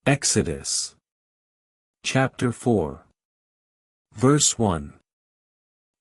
Exodus chapter 4 verse 1.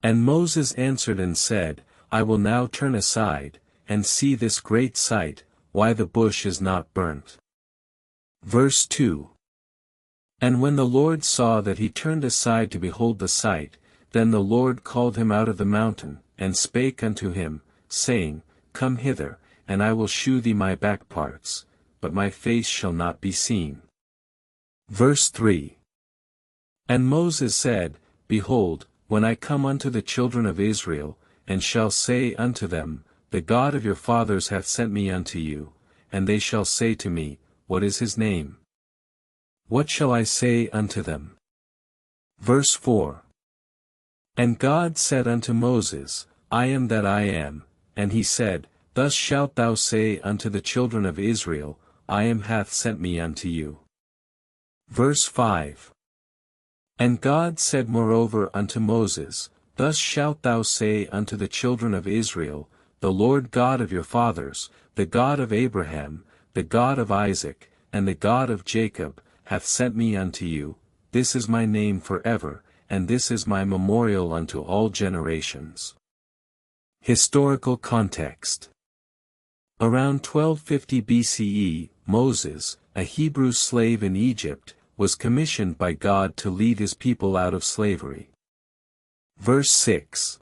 And Moses answered and said, I will now turn aside, and see this great sight, why the bush is not burnt. Verse 2. And when the Lord saw that he turned aside to behold the sight, then the Lord called him out of the mountain, and spake unto him, saying, Come hither, and I will shew thee my back parts, but my face shall not be seen. Verse 3. And Moses said, Behold, when I come unto the children of Israel, and shall say unto them, The God of your fathers hath sent me unto you, and they shall say to me, What is his name? What shall I say unto them? Verse 4. And God said unto Moses, I am that I am, and he said, Thus shalt thou say unto the children of Israel, I am hath sent me unto you. Verse 5. And God said moreover unto Moses, Thus shalt thou say unto the children of Israel, The Lord God of your fathers, the God of Abraham, the God of Isaac, and the God of Jacob, hath sent me unto you. This is my name forever, and this is my memorial unto all generations. Historical context. Around 1250 BCE, Moses, a Hebrew slave in Egypt, was commissioned by God to lead his people out of slavery. Verse 6.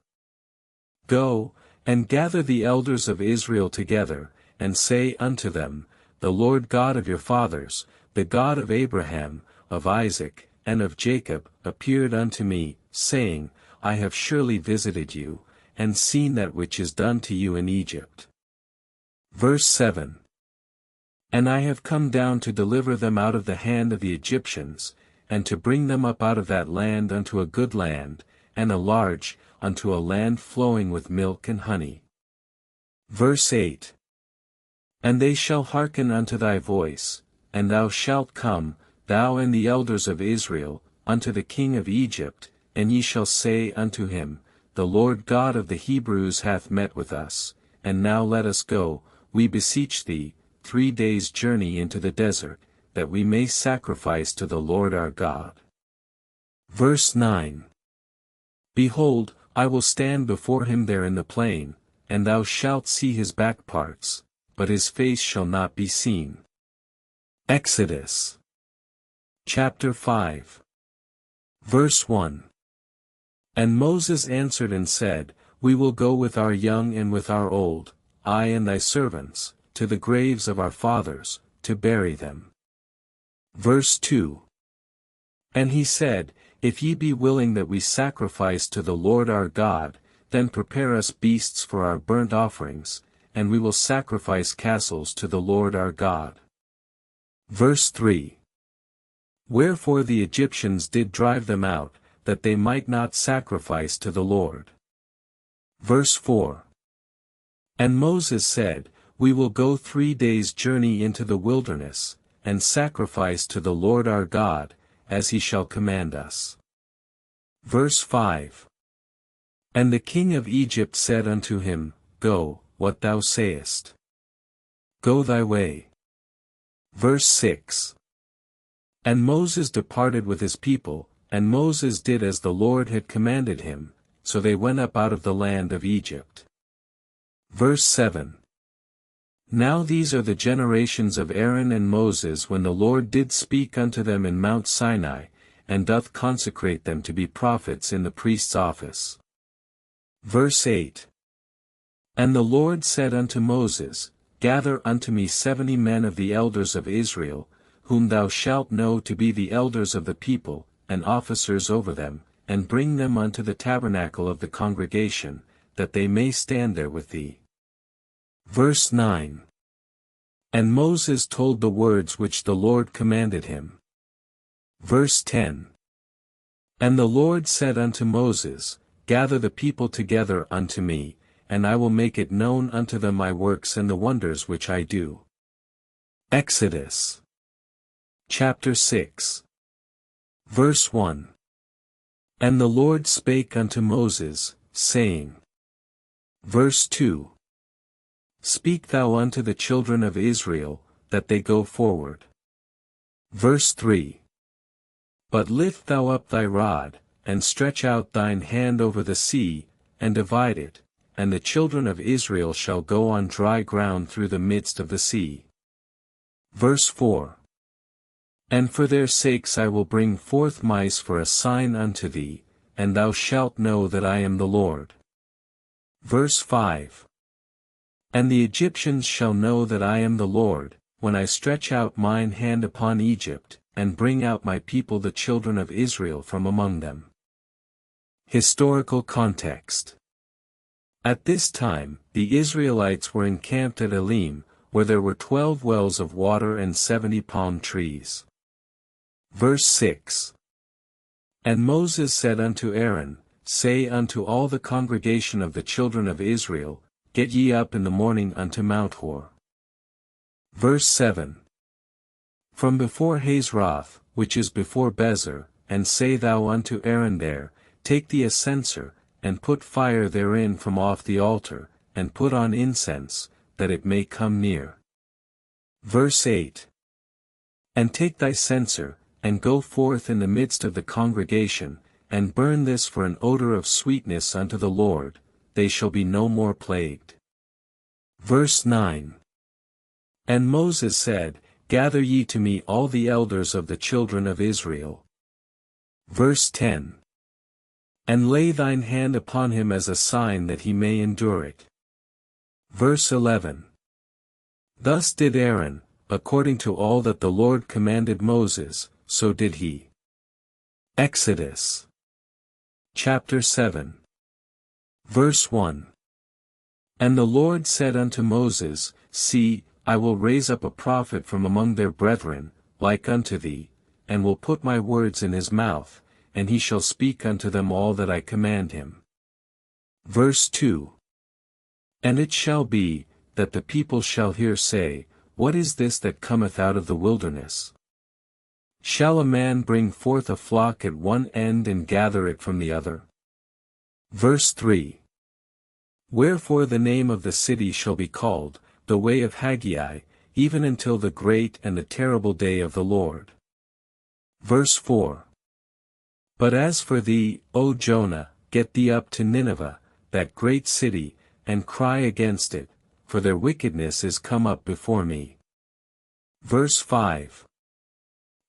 Go, and gather the elders of Israel together, and say unto them, The Lord God of your fathers, the God of Abraham, of Isaac, and of Jacob, appeared unto me, saying, I have surely visited you, and seen that which is done to you in Egypt. Verse 7. And I have come down to deliver them out of the hand of the Egyptians, and to bring them up out of that land unto a good land, and a large, unto a land flowing with milk and honey. Verse 8. And they shall hearken unto thy voice, and thou shalt come, thou and the elders of Israel, unto the king of Egypt, and ye shall say unto him, The Lord God of the Hebrews hath met with us, and now let us go, we beseech thee, 3 days' journey into the desert, that we may sacrifice to the Lord our God. Verse 9. Behold, I will stand before him there in the plain, and thou shalt see his back parts, but his face shall not be seen. Exodus chapter 5 verse 1. And Moses answered and said, We will go with our young and with our old, I and thy servants, to the graves of our fathers, to bury them. Verse 2. And he said, If ye be willing that we sacrifice to the Lord our God, then prepare us beasts for our burnt offerings, and we will sacrifice castles to the Lord our God. Verse 3. Wherefore the Egyptians did drive them out, that they might not sacrifice to the Lord. Verse 4. And Moses said, We will go 3 days' journey into the wilderness, and sacrifice to the Lord our God, as he shall command us. Verse 5. And the king of Egypt said unto him, Go, what thou sayest. Go thy way. Verse 6. And Moses departed with his people, and Moses did as the Lord had commanded him, so they went up out of the land of Egypt. Verse 7. Now these are the generations of Aaron and Moses when the Lord did speak unto them in Mount Sinai, and doth consecrate them to be prophets in the priest's office. Verse 8. And the Lord said unto Moses, Gather unto me 70 men of the elders of Israel, whom thou shalt know to be the elders of the people, and officers over them, and bring them unto the tabernacle of the congregation, that they may stand there with thee. Verse 9. And Moses told the words which the Lord commanded him. Verse 10. And the Lord said unto Moses, Gather the people together unto me, and I will make it known unto them my works and the wonders which I do. Exodus chapter 6 verse 1. And the Lord spake unto Moses, saying. Verse 2. Speak thou unto the children of Israel, that they go forward. Verse 3. But lift thou up thy rod, and stretch out thine hand over the sea, and divide it, and the children of Israel shall go on dry ground through the midst of the sea. Verse 4. And for their sakes I will bring forth mice for a sign unto thee, and thou shalt know that I am the Lord. Verse 5. And the Egyptians shall know that I am the Lord, when I stretch out mine hand upon Egypt, and bring out my people the children of Israel from among them. Historical context. At this time, the Israelites were encamped at Elim, where there were 12 wells of water and 70 palm trees. Verse 6. And Moses said unto Aaron, Say unto all the congregation of the children of Israel, Get ye up in the morning unto Mount Hor. Verse 7. From before Hazeroth, which is before Bezer, and say thou unto Aaron there, Take thee a censer, and put fire therein from off the altar, and put on incense, that it may come near. Verse 8. And take thy censer, and go forth in the midst of the congregation, and burn this for an odor of sweetness unto the Lord, they shall be no more plagued. Verse 9. And Moses said, Gather ye to me all the elders of the children of Israel. Verse 10. And lay thine hand upon him as a sign that he may endure it. Verse 11. Thus did Aaron, according to all that the Lord commanded Moses, so did he. Exodus. Chapter 7. Verse 1. And the Lord said unto Moses, See, I will raise up a prophet from among their brethren, like unto thee, and will put my words in his mouth, and he shall speak unto them all that I command him. Verse 2. And it shall be, that the people shall hear say, What is this that cometh out of the wilderness? Shall a man bring forth a flock at one end and gather it from the other? Verse 3. Wherefore the name of the city shall be called, the way of Haggai, even until the great and the terrible day of the Lord. Verse 4. But as for thee, O Jonah, get thee up to Nineveh, that great city, and cry against it, for their wickedness is come up before me. Verse 5.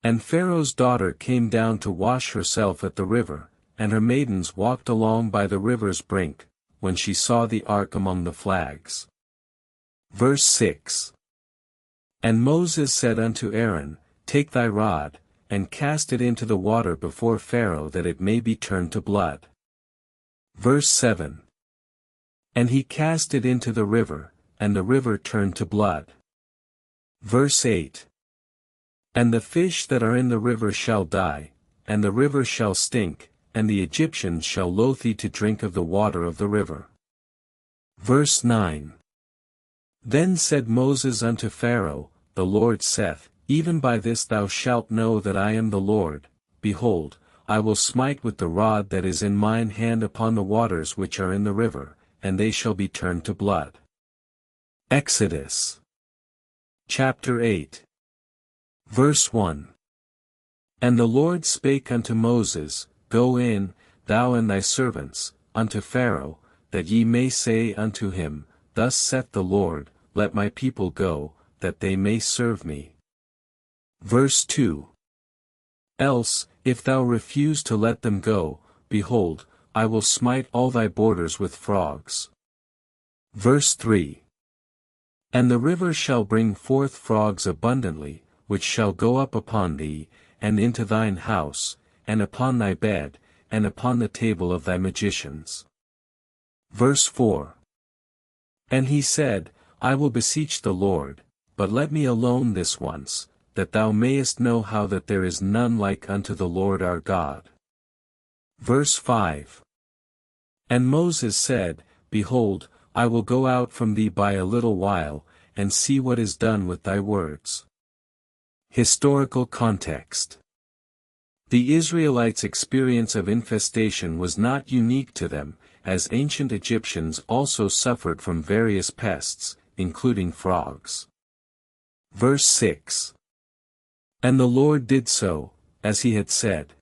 And Pharaoh's daughter came down to wash herself at the river, and her maidens walked along by the river's brink, when she saw the ark among the flags. Verse 6. And Moses said unto Aaron, Take thy rod, and cast it into the water before Pharaoh that it may be turned to blood. Verse 7. And he cast it into the river, and the river turned to blood. Verse 8. And the fish that are in the river shall die, and the river shall stink, and the Egyptians shall loathe to drink of the water of the river. Verse 9. Then said Moses unto Pharaoh, The Lord saith, Even by this thou shalt know that I am the Lord, behold, I will smite with the rod that is in mine hand upon the waters which are in the river, and they shall be turned to blood. Exodus. Chapter 8. Verse 1. And the Lord spake unto Moses, Go in, thou and thy servants, unto Pharaoh, that ye may say unto him, Thus saith the Lord, Let my people go, that they may serve me. Verse 2. Else, if thou refuse to let them go, behold, I will smite all thy borders with frogs. Verse 3. And the river shall bring forth frogs abundantly, which shall go up upon thee, and into thine house, and upon thy bed, and upon the table of thy magicians. Verse 4. And he said, I will beseech the Lord, but let me alone this once, that thou mayest know how that there is none like unto the Lord our God. Verse 5. And Moses said, Behold, I will go out from thee by a little while, and see what is done with thy words. Historical context. The Israelites' experience of infestation was not unique to them, as ancient Egyptians also suffered from various pests, including frogs. Verse 6. And the Lord did so, as he had said.